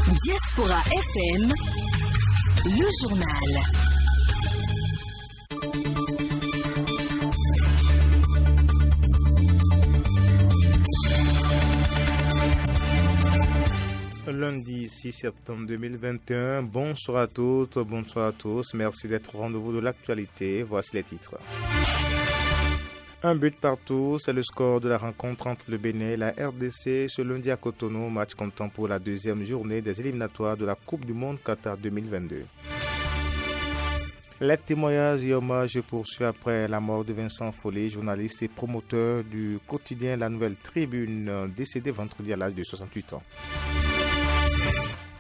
Diaspora FM, le journal. Lundi 6 septembre 2021, bonsoir à toutes, bonsoir à tous, merci d'être au rendez-vous de l'actualité, voici les titres. Un but partout, c'est le score de la rencontre entre le Bénin et la RDC ce lundi à Cotonou, match comptant pour la deuxième journée des éliminatoires de la Coupe du Monde Qatar 2022. Les témoignages et hommages poursuivent après la mort de Vincent Follet, journaliste et promoteur du quotidien La Nouvelle Tribune, décédé vendredi à l'âge de 68 ans.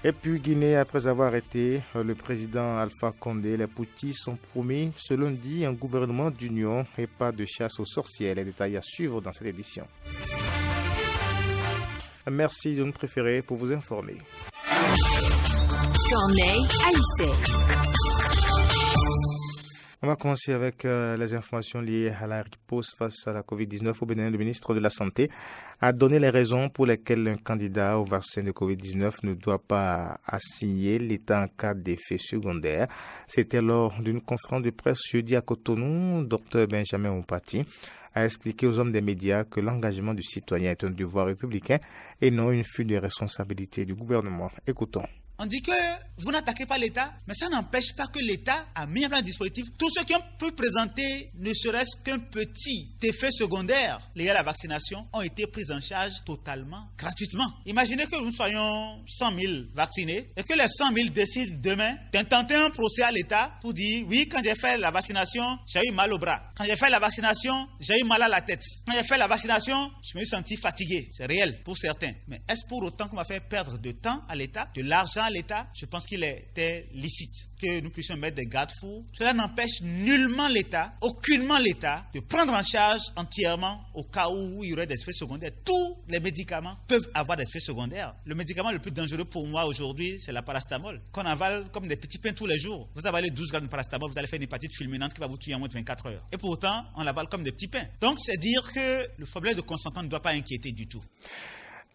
Et puis Guinée, après avoir arrêté le président Alpha Condé, les putschistes ont promis ce lundi un gouvernement d'union et pas de chasse aux sorcières. Les détails à suivre dans cette édition. Merci de nous préférer pour vous informer. Corneille Aïssé. On va commencer avec les informations liées à la riposte face à la COVID-19 au Bénin. Le ministre de la Santé a donné les raisons pour lesquelles un candidat au vaccin de COVID-19 ne doit pas assigner l'État en cas d'effet secondaire. C'était lors d'une conférence de presse jeudi à Cotonou. Dr Benjamin Ompati a expliqué aux hommes des médias que l'engagement du citoyen est un devoir républicain et non une fuite de responsabilité du gouvernement. Écoutons. On dit que vous n'attaquez pas l'État, mais ça n'empêche pas que l'État a mis en place un dispositif. Tous ceux qui ont pu présenter ne serait-ce qu'un petit effet secondaire lié à la vaccination ont été pris en charge totalement, gratuitement. Imaginez que nous soyons 100 000 vaccinés et que les 100 000 décident demain d'intenter un procès à l'État pour dire oui, quand j'ai fait la vaccination, j'ai eu mal au bras. Quand j'ai fait la vaccination, j'ai eu mal à la tête. Quand j'ai fait la vaccination, je me suis senti fatigué. C'est réel pour certains. Mais est-ce pour autant qu'on va faire perdre de temps à l'État, de l'argent à l'État? Je pense qu'il était licite que nous puissions mettre des garde-fous. Cela n'empêche nullement l'État, aucunement l'État, de prendre en charge entièrement au cas où il y aurait des effets secondaires. Tous les médicaments peuvent avoir des effets secondaires. Le médicament le plus dangereux pour moi aujourd'hui, c'est la paracétamol, qu'on avale comme des petits pains tous les jours. Vous avalez 12 grammes de paracétamol, vous allez faire une hépatite fulminante qui va vous tuer en moins de 24 heures. Et pourtant, on l'avale comme des petits pains. Donc, c'est dire que le problème de consentement ne doit pas inquiéter du tout.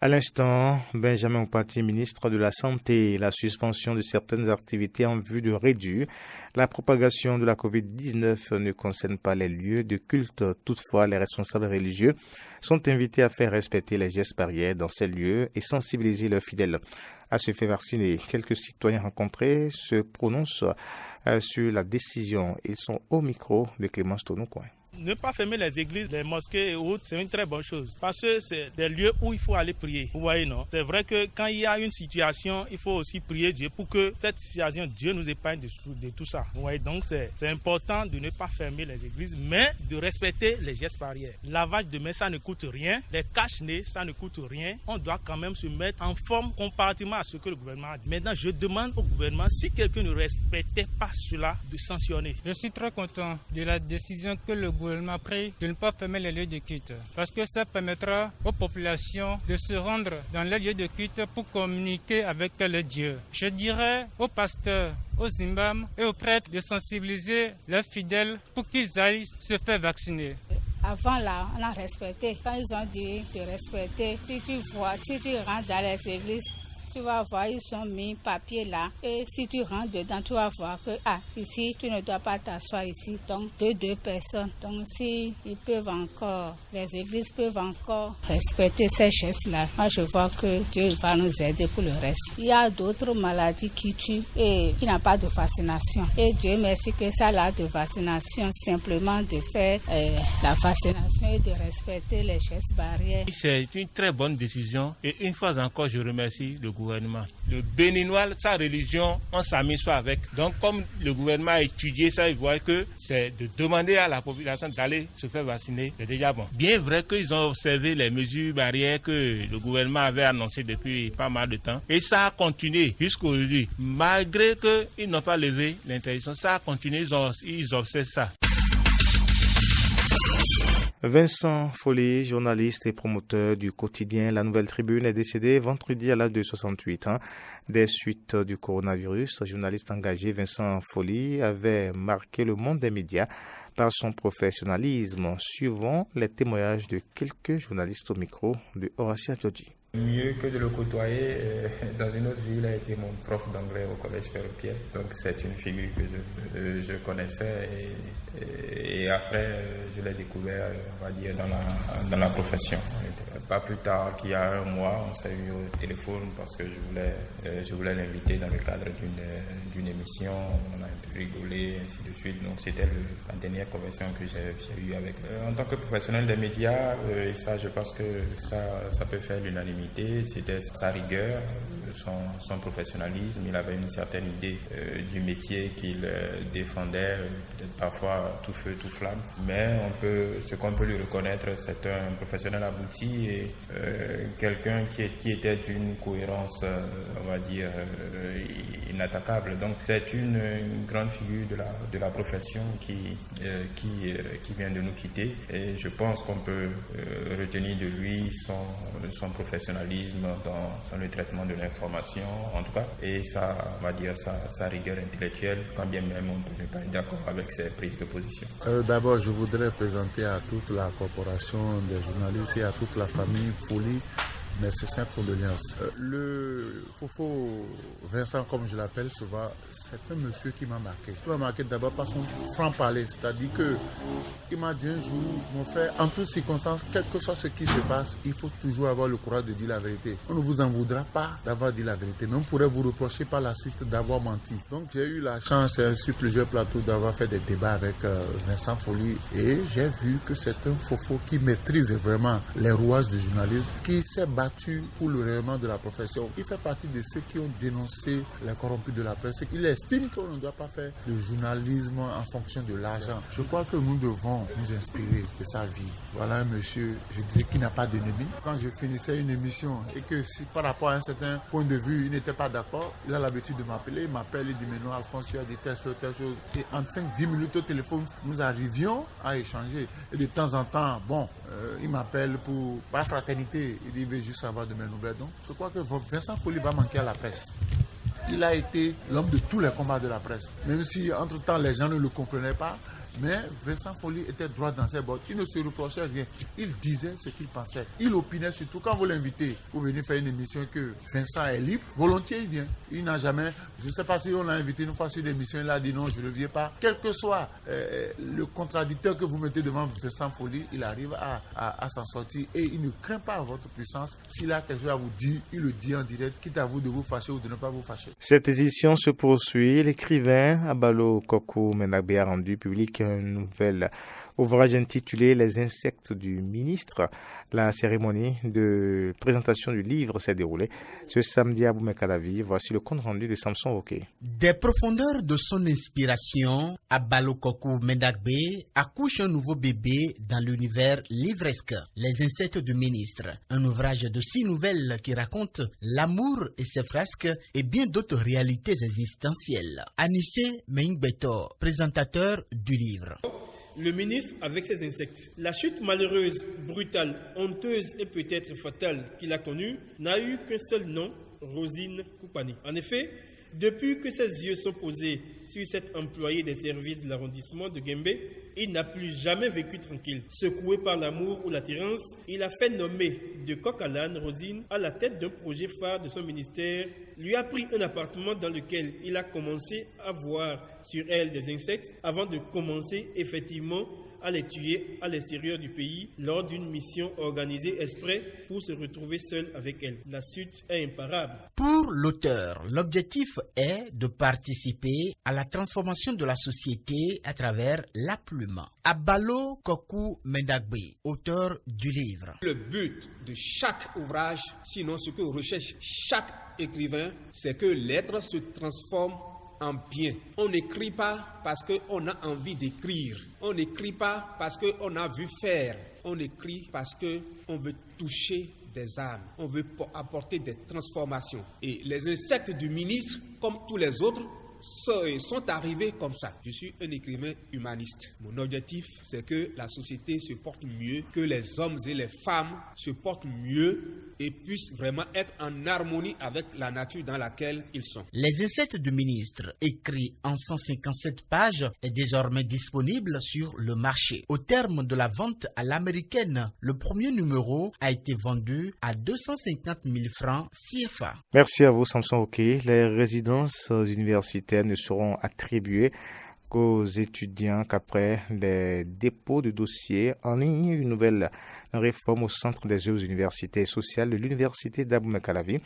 À l'instant, Benjamin Ompati, ministre de la Santé, la suspension de certaines activités en vue de réduire la propagation de la COVID-19 ne concerne pas les lieux de culte. Toutefois, les responsables religieux sont invités à faire respecter les gestes barrières dans ces lieux et sensibiliser leurs fidèles à se faire vacciner. Quelques citoyens rencontrés se prononcent sur la décision. Ils sont au micro de Clémence Tonoucoin. Ne pas fermer les églises, les mosquées et autres, c'est une très bonne chose. Parce que c'est des lieux où il faut aller prier. Vous voyez, non? C'est vrai que quand il y a une situation, il faut aussi prier Dieu pour que cette situation, Dieu nous épargne de tout ça. Vous voyez, donc c'est important de ne pas fermer les églises, mais de respecter les gestes barrières. Lavage de mains, ça ne coûte rien. Les cache-nez, ça ne coûte rien. On doit quand même se mettre en forme comparativement à ce que le gouvernement a dit. Maintenant, je demande au gouvernement, si quelqu'un ne respectait pas cela, de sanctionner. Je suis très content de la décision que le gouvernement a pris de ne pas fermer les lieux de culte parce que ça permettra aux populations de se rendre dans les lieux de culte pour communiquer avec le Dieu. Je dirais aux pasteurs, aux imams et aux prêtres de sensibiliser leurs fidèles pour qu'ils aillent se faire vacciner. Avant là, on a respecté. Quand ils ont dit de respecter, si tu rentres dans les églises, tu vas voir, ils ont mis papier là. Et si tu rentres dedans, tu vas voir que, ici, tu ne dois pas t'asseoir ici. Donc, deux personnes. Donc, si ils peuvent encore, les églises peuvent encore respecter ces gestes-là, moi, je vois que Dieu va nous aider pour le reste. Il y a d'autres maladies qui tuent et qui n'ont pas de vaccination. Et Dieu merci que ça là de vaccination, simplement de faire la vaccination et de respecter les gestes barrières. C'est une très bonne décision et une fois encore, je remercie le gouvernement. Le Béninois, sa religion, on s'amuse pas avec. Donc, comme le gouvernement a étudié ça, il voit que c'est de demander à la population d'aller se faire vacciner, c'est déjà bon. Bien vrai qu'ils ont observé les mesures barrières que le gouvernement avait annoncées depuis pas mal de temps. Et ça a continué jusqu'aujourd'hui. Malgré qu'ils n'ont pas levé l'interdiction, ça a continué, ils observent ça. Vincent Follet, journaliste et promoteur du quotidien La Nouvelle Tribune, est décédé vendredi à l'âge de 68 ans des suites du coronavirus. Journaliste engagé, Vincent Follet avait marqué le monde des médias par son professionnalisme, suivant les témoignages de quelques journalistes au micro de Horacia Djodji. Mieux que de le côtoyer, dans une autre vie, il a été mon prof d'anglais au collège Père-Pierre. Donc c'est une figure que je connaissais et après je l'ai découvert, on va dire, dans la profession. Pas plus tard qu'il y a un mois, on s'est eu au téléphone parce que je voulais l'inviter dans le cadre d'une émission. On a un peu rigolé, ainsi de suite. Donc c'était la dernière conversation que j'ai eue avec lui. En tant que professionnel des médias, et ça je pense que ça peut faire l'unanimité, c'était sa rigueur, son professionnalisme. Il avait une certaine idée du métier qu'il défendait, peut-être parfois tout feu, tout flamme. Mais ce qu'on peut lui reconnaître, c'est un professionnel abouti et quelqu'un qui était d'une cohérence, on va dire, inattaquable. Donc c'est une grande figure de la profession qui vient de nous quitter. Et je pense qu'on peut retenir de lui son professionnalisme dans le traitement de l'information, en tout cas, et on va dire sa rigueur intellectuelle, quand bien même on ne peut pas être d'accord avec ses prises de position. D'abord, je voudrais présenter à toute la corporation des journalistes et à toute la famille Folie mes sincères condoléances. Le Fofo Vincent, comme je l'appelle souvent, c'est un monsieur qui m'a marqué. Il m'a marqué d'abord par son franc-parler, c'est-à-dire qu'il m'a dit un jour, mon frère, en toutes circonstances, quel que soit ce qui se passe, il faut toujours avoir le courage de dire la vérité. On ne vous en voudra pas d'avoir dit la vérité, mais on pourrait vous reprocher par la suite d'avoir menti. Donc j'ai eu la chance sur plusieurs plateaux d'avoir fait des débats avec Vincent Folie et j'ai vu que c'est un Fofo qui maîtrise vraiment les rouages du journalisme, qui s'est battu pour le rayonnement de la profession. Il fait partie de ceux qui ont dénoncé les corrompus de la presse. Il estime qu'on ne doit pas faire de journalisme en fonction de l'argent. Je crois que nous devons nous inspirer de sa vie. Voilà un monsieur, je dirais, qui n'a pas d'ennemi. Quand je finissais une émission et que si par rapport à un certain point de vue, il n'était pas d'accord, il a l'habitude de m'appeler. Il m'appelle, il dit, mais non, Alphonse, tu as dit telle chose. Et en 5-10 minutes au téléphone, nous arrivions à échanger. Et de temps en temps, il m'appelle pour, par fraternité, il dit, il veut juste avoir de mes nouvelles. Donc, je crois que Vincent Folie va manquer à la presse. Il a été l'homme de tous les combats de la presse. Même si, entre-temps, les gens ne le comprenaient pas, mais Vincent Folie était droit dans ses bottes. Il ne se reprochait rien. Il disait ce qu'il pensait. Il opinait surtout quand vous l'invitez pour venir faire une émission que Vincent est libre. Volontiers, il vient. Il n'a jamais... Je ne sais pas si on l'a invité une fois sur une émission, il a dit non, je ne reviens pas. Quel que soit le contradicteur que vous mettez devant Vincent Folie, il arrive à s'en sortir et il ne craint pas votre puissance. S'il a quelque chose à vous dire, il le dit en direct, quitte à vous de vous fâcher ou de ne pas vous fâcher. Cette édition se poursuit. L'écrivain Abalo Kokou Menagbe a rendu public un nouvel ouvrage intitulé Les insectes du ministre. La cérémonie de présentation du livre s'est déroulée ce samedi à Boumekalavi. Voici le compte rendu de Samson Oké. Des profondeurs de son inspiration, Abalo Kokou Menagbe accouche un nouveau bébé dans l'univers livresque. Les insectes du ministre, un ouvrage de 6 nouvelles qui raconte l'amour et ses frasques et bien d'autres réalités existentielles. Anissé Meingbeto, présentateur du livre. Le ministre avec ses insectes. La chute malheureuse, brutale, honteuse et peut-être fatale qu'il a connue n'a eu qu'un seul nom, Rosine Koupani. En effet, depuis que ses yeux sont posés sur cet employé des services de l'arrondissement de Gembe, il n'a plus jamais vécu tranquille. Secoué par l'amour ou l'attirance, il a fait nommer de coq à l'âne Rosine à la tête d'un projet phare de son ministère, lui a pris un appartement dans lequel il a commencé à voir sur elle des insectes avant de commencer effectivement à les tuer à l'extérieur du pays lors d'une mission organisée exprès pour se retrouver seul avec elle. La suite est imparable. Pour l'auteur, l'objectif est de participer à la transformation de la société à travers la plume. Abalo Kokou Menagbe, auteur du livre. Le but de chaque ouvrage, sinon ce que recherche chaque écrivain, c'est que l'être se transforme en bien. On n'écrit pas parce qu'on a envie d'écrire. On n'écrit pas parce qu'on a vu faire. On écrit parce qu'on veut toucher des âmes. On veut apporter des transformations. Et les insectes du ministre, comme tous les autres, sont arrivés comme ça. Je suis un écrivain humaniste. Mon objectif, c'est que la société se porte mieux, que les hommes et les femmes se portent mieux et puissent vraiment être en harmonie avec la nature dans laquelle ils sont. Les insectes du ministre, écrit en 157 pages, est désormais disponible sur le marché. Au terme de la vente à l'américaine, le premier numéro a été vendu à 250 000 francs CFA. Merci à vous, Samson Oké. Les résidences universitaires ne seront attribuées qu'aux étudiants qu'après les dépôts de dossiers en ligne. Une nouvelle réforme au centre des œuvres universitaires et sociales de l'université d'Abomey-Calavi.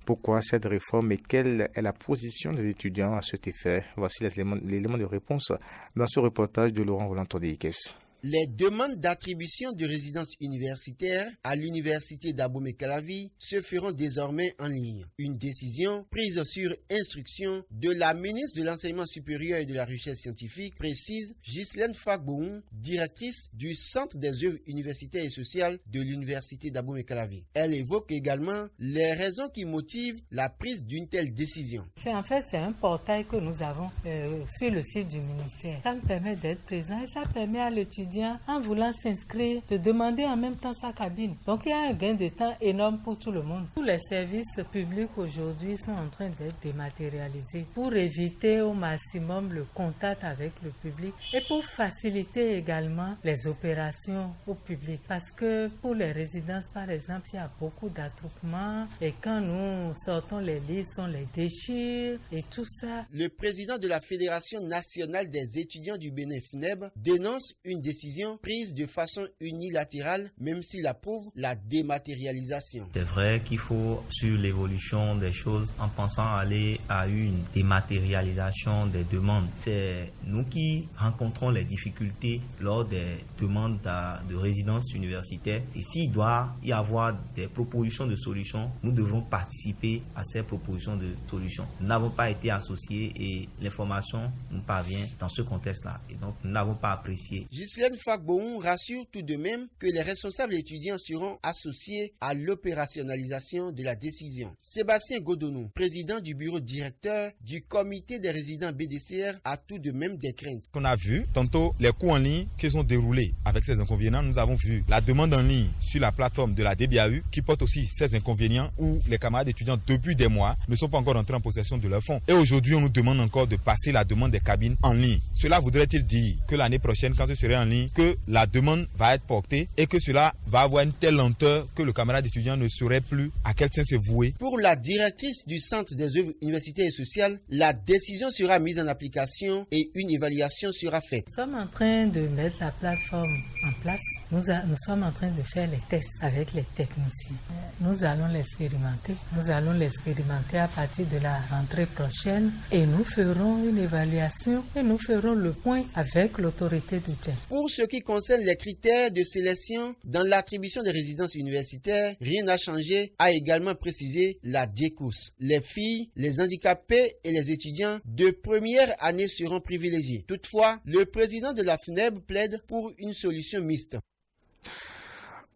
Pourquoi cette réforme et quelle est la position des étudiants à cet effet? Voici l'élément de réponse dans ce reportage de Laurent Volanton-Deikes. Les demandes d'attribution de résidence universitaire à l'université d'Abomey-Calavi se feront désormais en ligne. Une décision prise sur instruction de la ministre de l'Enseignement supérieur et de la Recherche scientifique, précise Ghislaine Fagboun, directrice du Centre des œuvres universitaires et sociales de l'université d'Abomey-Calavi. Elle évoque également les raisons qui motivent la prise d'une telle décision. C'est un portail que nous avons sur le site du ministère. Ça me permet d'être présent et ça permet à l'étudiant, en voulant s'inscrire, de demander en même temps sa cabine. Donc il y a un gain de temps énorme pour tout le monde. Tous les services publics aujourd'hui sont en train d'être dématérialisés pour éviter au maximum le contact avec le public et pour faciliter également les opérations au public. Parce que pour les résidences, par exemple, il y a beaucoup d'attroupements et quand nous sortons les listes, on les déchire et tout ça. Le président de la Fédération nationale des étudiants du Bénin FNEB dénonce une décision prise de façon unilatérale, même s'il approuve la dématérialisation. C'est vrai qu'il faut, sur l'évolution des choses, en pensant aller à une dématérialisation des demandes. C'est nous qui rencontrons les difficultés lors des demandes de résidence universitaire. Et s'il doit y avoir des propositions de solutions, nous devons participer à ces propositions de solutions. Nous n'avons pas été associés et l'information nous parvient dans ce contexte-là. Et donc, nous n'avons pas apprécié. Ghislaine Fagboun rassure tout de même que les responsables étudiants seront associés à l'opérationnalisation de la décision. Sébastien Godonou, président du bureau directeur du comité des résidents BDCR, a tout de même des craintes. On a vu tantôt les cours en ligne qui sont déroulés avec ces inconvénients. Nous avons vu la demande en ligne sur la plateforme de la DBAU qui porte aussi ces inconvénients où les camarades étudiants depuis des mois ne sont pas encore entrés en possession de leurs fonds. Et aujourd'hui, on nous demande encore de passer la demande des cabines en ligne. Cela voudrait-il dire que l'année prochaine, quand ce serait en ligne, que la demande va être portée et que cela va avoir une telle lenteur que le camarade étudiant ne saurait plus à quel sens se vouer? Pour la directrice du Centre des œuvres universitaires et sociales, la décision sera mise en application et une évaluation sera faite. Nous sommes en train de mettre la plateforme en place. Nous sommes en train de faire les tests avec les techniciens. Nous allons l'expérimenter. Nous allons l'expérimenter à partir de la rentrée prochaine et nous ferons une évaluation et nous ferons le point avec l'autorité du terrain. Pour ce qui concerne les critères de sélection dans l'attribution des résidences universitaires, rien n'a changé, a également précisé la DIECUS. Les filles, les handicapés et les étudiants de première année seront privilégiés. Toutefois, le président de la FNEB plaide pour une solution mixte.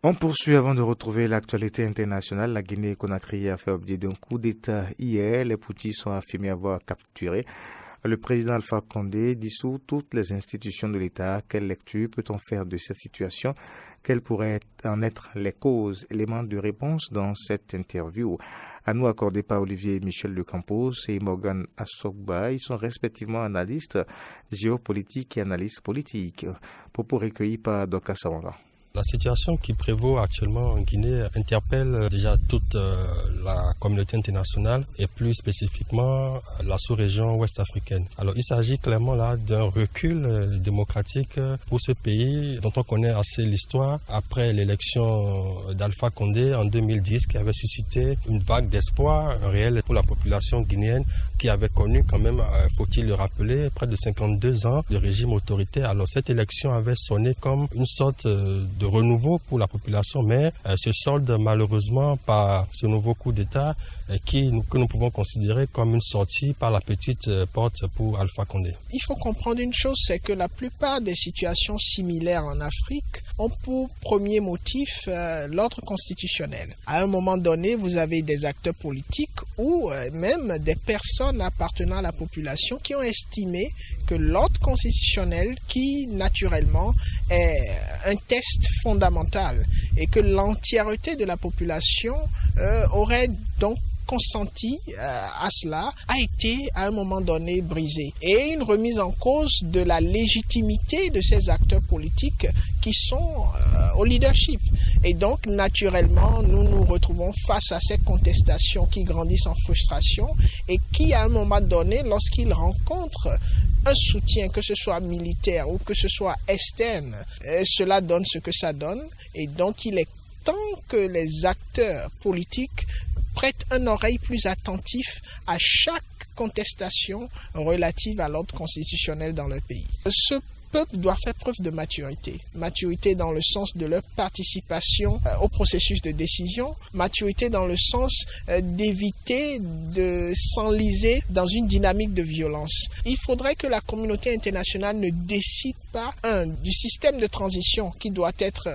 On poursuit avant de retrouver l'actualité internationale. La Guinée-Conakry a fait objet d'un coup d'État hier. Les Poutis sont affirmés avoir capturé le président Alpha Condé, dissout toutes les institutions de l'État. Quelle lecture peut-on faire de cette situation? Quelles pourraient en être les causes? Éléments de réponse dans cette interview à nous accordé par Olivier Michel de Campos et Morgan Assogba. Ils sont respectivement analystes géopolitiques et analystes politiques. Propos recueillis par Doka Sawanga. La situation qui prévaut actuellement en Guinée interpelle déjà toute la communauté internationale et plus spécifiquement la sous-région ouest-africaine. Alors il s'agit clairement là d'un recul démocratique pour ce pays dont on connaît assez l'histoire après l'élection d'Alpha Condé en 2010 qui avait suscité une vague d'espoir réel pour la population guinéenne qui avait connu quand même, faut-il le rappeler, près de 52 ans de régime autoritaire. Alors cette élection avait sonné comme une sorte de de renouveau pour la population, mais se solde malheureusement par ce nouveau coup d'État que nous pouvons considérer comme une sortie par la petite porte pour Alpha Condé. Il faut comprendre une chose, c'est que la plupart des situations similaires en Afrique ont pour premier motif l'ordre constitutionnel. À un moment donné, vous avez des acteurs politiques ou même des personnes appartenant à la population qui ont estimé que l'ordre constitutionnel, qui naturellement est un test fondamental et que l'entièreté de la population aurait donc consenti à cela, a été à un moment donné brisé. Et une remise en cause de la légitimité de ces acteurs politiques qui sont au leadership. Et donc, naturellement, nous nous retrouvons face à ces contestations qui grandissent en frustration et qui, à un moment donné, lorsqu'ils rencontrent un soutien, que ce soit militaire ou que ce soit externe, cela donne ce que ça donne. Et donc, il est temps que les acteurs politiques prêtent une oreille plus attentive à chaque contestation relative à l'ordre constitutionnel dans le pays. Ce peuple doit faire preuve de maturité. Maturité dans le sens de leur participation au processus de décision. Maturité dans le sens d'éviter de s'enliser dans une dynamique de violence. Il faudrait que la communauté internationale ne décide pas, du système de transition qui doit être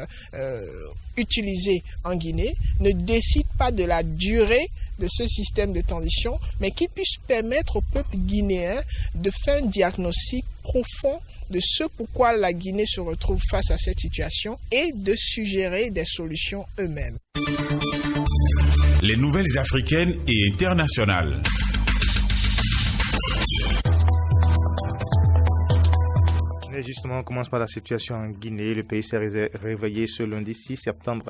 utilisé en Guinée, ne décide pas de la durée de ce système de transition, mais qui puisse permettre au peuple guinéen de faire un diagnostic profond de ce pourquoi la Guinée se retrouve face à cette situation et de suggérer des solutions eux-mêmes. Les nouvelles africaines et internationales. Et justement, on commence par la situation en Guinée. Le pays s'est réveillé ce lundi 6 septembre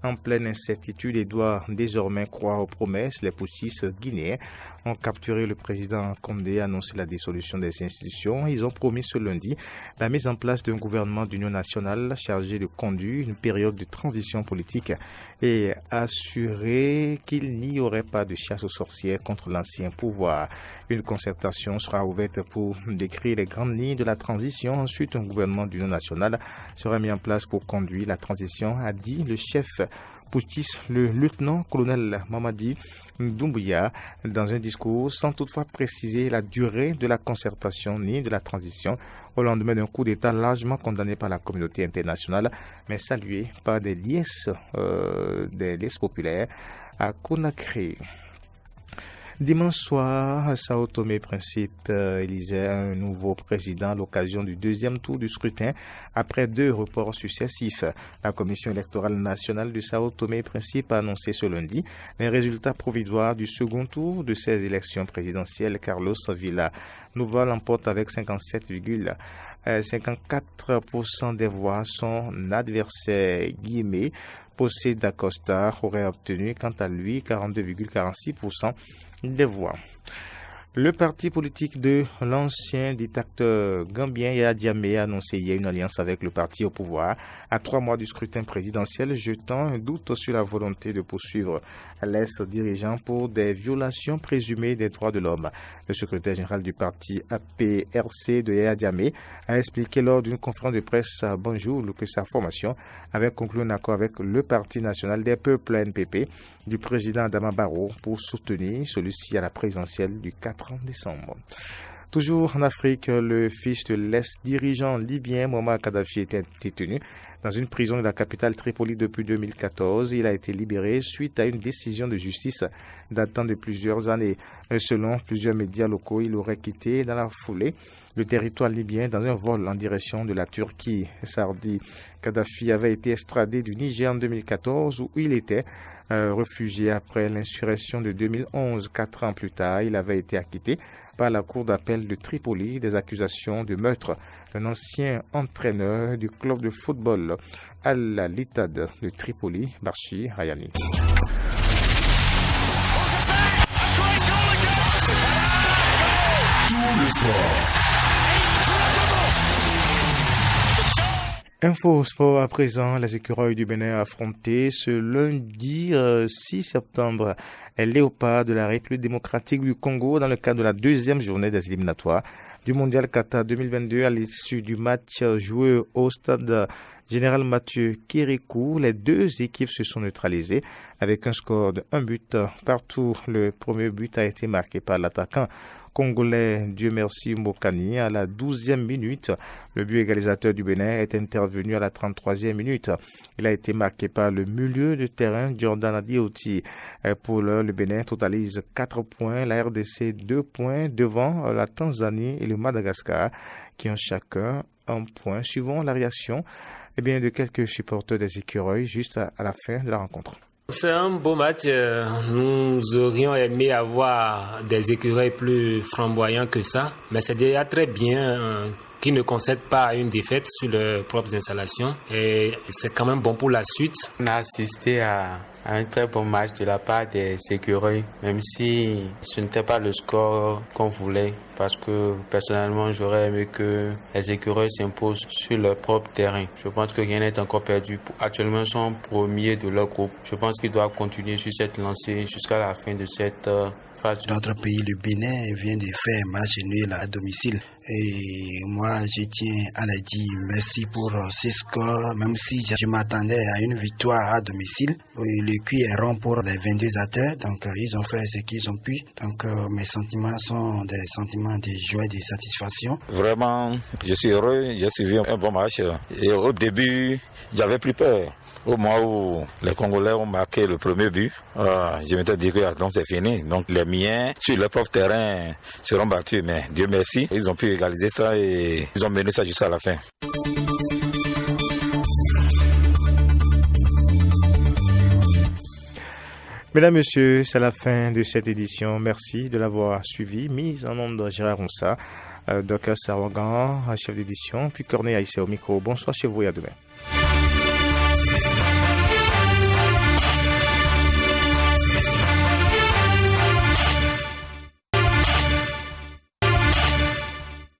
en pleine incertitude et doit désormais croire aux promesses. Les putschistes guinéens ont capturé le président Condé, annoncé la dissolution des institutions. Ils ont promis ce lundi la mise en place d'un gouvernement d'union nationale chargé de conduire une période de transition politique et assurer qu'il n'y aurait pas de chasse aux sorcières contre l'ancien pouvoir. Une concertation sera ouverte pour décrire les grandes lignes de la transition. Ensuite, un gouvernement d'union nationale sera mis en place pour conduire la transition, a dit le chef putschiste, le lieutenant-colonel Mamadi Doumbouya, dans un discours sans toutefois préciser la durée de la concertation ni de la transition au lendemain d'un coup d'État largement condamné par la communauté internationale, mais salué par des liesses populaires à Conakry. Dimanche soir, Sao Tomé et Principe élisait un nouveau président à l'occasion du deuxième tour du scrutin après 2 reports successifs. La Commission électorale nationale de Sao Tomé et Principe a annoncé ce lundi les résultats provisoires du second tour de ces élections présidentielles. Carlos Villanova l'emporte avec 57,54% des voix. Son adversaire Guillemé Posse d'Acosta aurait obtenu quant à lui 42,46% des voix. Le parti politique de l'ancien dictateur gambien Yaya Jammeh a annoncé hier une alliance avec le parti au pouvoir à 3 mois du scrutin présidentiel, jetant un doute sur la volonté de poursuivre l'ex-dirigeant pour des violations présumées des droits de l'homme. Le secrétaire général du parti APRC de Yaya Jammeh a expliqué lors d'une conférence de presse à Banjul que sa formation avait conclu un accord avec le Parti national des peuples NPP du président Adama Barrow pour soutenir celui-ci à la présidentielle du 4 décembre. Toujours en Afrique, le fils de l'ex-dirigeant libyen Muammar Kadhafi était détenu dans une prison de la capitale Tripoli depuis 2014. Il a été libéré suite à une décision de justice datant de plusieurs années. Selon plusieurs médias locaux, il aurait quitté dans la foulée le territoire libyen dans un vol en direction de la Turquie. Sardi Kadhafi avait été extradé du Niger en 2014 où il était réfugié après l'insurrection de 2011. 4 ans plus tard, il avait été acquitté par la cour d'appel de Tripoli des accusations de meurtre d'un ancien entraîneur du club de football Al-Ittihad de Tripoli, Barchi Hayani. Tout le sport. Info sport à présent, les écureuils du Bénin affrontés ce lundi 6 septembre les léopards de la République démocratique du Congo dans le cadre de la 2e journée des éliminatoires du Mondial Qatar 2022 à l'issue du match joué au stade Général Mathieu Kirikou, les deux équipes se sont neutralisées avec un score de 1 but partout. Le premier but a été marqué par l'attaquant congolais Dieu merci Mbokani à la 12e minute. Le but égalisateur du Bénin est intervenu à la 33e minute. Il a été marqué par le milieu de terrain Jordan Adioti. Pour l'heure, le Bénin totalise 4 points, la RDC 2 points devant la Tanzanie et le Madagascar qui ont chacun 1 point. Suivant la réaction de quelques supporters des Écureuils juste à la fin de la rencontre. C'est un beau match. Nous aurions aimé avoir des Écureuils plus flamboyants que ça, mais c'est déjà très bien qu'ils ne concèdent pas une défaite sur leurs propres installations et c'est quand même bon pour la suite. On a assisté à un très bon match de la part des Écureuils, même si ce n'était pas le score qu'on voulait, parce que personnellement j'aurais aimé que les Écureuils s'imposent sur leur propre terrain. Je pense que rien n'est encore perdu. Actuellement ils sont premiers de leur groupe. Je pense qu'ils doivent continuer sur cette lancée jusqu'à la fin de cette phase. Notre pays, le Bénin, vient de faire match nul à domicile. Et moi, je tiens à leur dire merci pour ce score, même si je m'attendais à une victoire à domicile. Le cuir est rond pour les 22 acteurs, donc ils ont fait ce qu'ils ont pu. Donc mes sentiments sont des sentiments de joie et de satisfaction. Vraiment, je suis heureux, j'ai suivi un bon match. Et au début, j'avais plus peur. Au moment où les Congolais ont marqué le premier but, je m'étais dit que donc c'est fini. Donc les miens, sur leur propre terrain, seront battus. Mais Dieu merci, ils ont pu égaliser ça et ils ont mené ça jusqu'à la fin. Mesdames, Messieurs, c'est la fin de cette édition. Merci de l'avoir suivi. Mise en onde de Gérard Ronsa, Docteur Sarwagan, chef d'édition, puis Corneille Aïssé au micro. Bonsoir chez vous et à demain.